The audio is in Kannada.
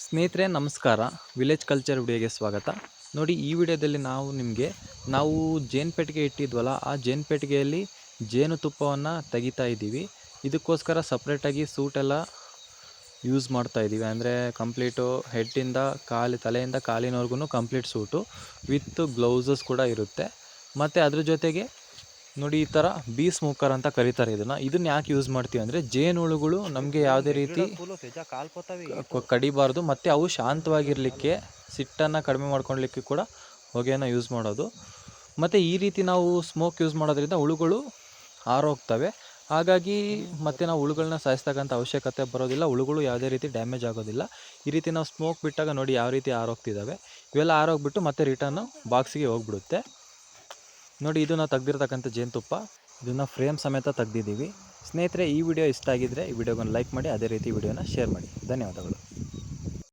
ಸ್ನೇಹಿತರೆ ನಮಸ್ಕಾರ. ವಿಲೇಜ್ ಕಲ್ಚರ್ ವಿಡಿಯೋಗೆ ಸ್ವಾಗತ. ನೋಡಿ, ಈ ವಿಡಿಯೋದಲ್ಲಿ ನಾವು ಜೇನುಪೆಟ್ಟಿಗೆ ಇಟ್ಟಿದ್ವಲ್ಲ, ಆ ಜೇನುಪೆಟ್ಟಿಗೆಯಲ್ಲಿ ಜೇನುತುಪ್ಪವನ್ನು ತೆಗಿತಾ ಇದ್ದೀವಿ. ಇದಕ್ಕೋಸ್ಕರ ಸಪ್ರೇಟಾಗಿ ಸೂಟೆಲ್ಲ ಯೂಸ್ ಮಾಡ್ತಾ ಇದ್ದೀವಿ. ಅಂದರೆ ಕಂಪ್ಲೀಟು ಹೆಡ್ಡಿಂದ ತಲೆಯಿಂದ ಕಾಲಿನವರೆಗೂ ಕಂಪ್ಲೀಟ್ ಸೂಟು ವಿತ್ ಗ್ಲೌಸಸ್ ಕೂಡ ಇರುತ್ತೆ. ಮತ್ತು ಅದ್ರ ಜೊತೆಗೆ ನೋಡಿ, ಈ ಥರ ಬೀ ಸ್ಮೋಕರ್ ಅಂತ ಕರೀತಾರೆ ಇದನ್ನು ಯಾಕೆ ಯೂಸ್ ಮಾಡ್ತೀವಿ ಅಂದರೆ ಜೇನುಹುಳುಗಳು ನಮಗೆ ಯಾವುದೇ ರೀತಿ ಕಡಿಬಾರ್ದು, ಮತ್ತು ಅವು ಶಾಂತವಾಗಿರಲಿಕ್ಕೆ, ಸಿಟ್ಟನ್ನು ಕಡಿಮೆ ಮಾಡ್ಕೊಳ್ಲಿಕ್ಕೆ ಕೂಡ ಹೊಗೆಯನ್ನು ಯೂಸ್ ಮಾಡೋದು. ಮತ್ತು ಈ ರೀತಿ ನಾವು ಸ್ಮೋಕ್ ಯೂಸ್ ಮಾಡೋದ್ರಿಂದ ಹುಳುಗಳು ಆರೋಗ್ತವೆ. ಹಾಗಾಗಿ ಮತ್ತು ನಾವು ಹುಳುಗಳನ್ನ ಸಾಯಿಸ್ತಕ್ಕಂಥ ಅವಶ್ಯಕತೆ ಬರೋದಿಲ್ಲ, ಹುಳುಗಳು ಯಾವುದೇ ರೀತಿ ಡ್ಯಾಮೇಜ್ ಆಗೋದಿಲ್ಲ. ಈ ರೀತಿ ನಾವು ಸ್ಮೋಕ್ ಬಿಟ್ಟಾಗ ನೋಡಿ ಯಾವ ರೀತಿ ಆರೋಗ್ತಿದ್ದಾವೆ. ಇವೆಲ್ಲ ಆರೋಗ್ಬಿಟ್ಟು ಮತ್ತೆ ರಿಟರ್ನು ಬಾಕ್ಸಿಗೆ ಹೋಗ್ಬಿಡುತ್ತೆ. ನೋಡಿ, ಇದು ನಾವು ತೆಗ್ದಿರ್ತಕ್ಕಂಥ ಜೇನುತುಪ್ಪ, ಇದನ್ನು ಫ್ರೇಮ್ ಸಮೇತ ತೆಗ್ದಿದ್ದೀವಿ. ಸ್ನೇಹಿತರೆ, ಈ ವಿಡಿಯೋ ಇಷ್ಟ ಆಗಿದ್ದರೆ ಈ ವಿಡಿಯೋಗೊಂದು ಲೈಕ್ ಮಾಡಿ, ಅದೇ ರೀತಿ ವಿಡಿಯೋನ ಶೇರ್ ಮಾಡಿ. ಧನ್ಯವಾದಗಳು.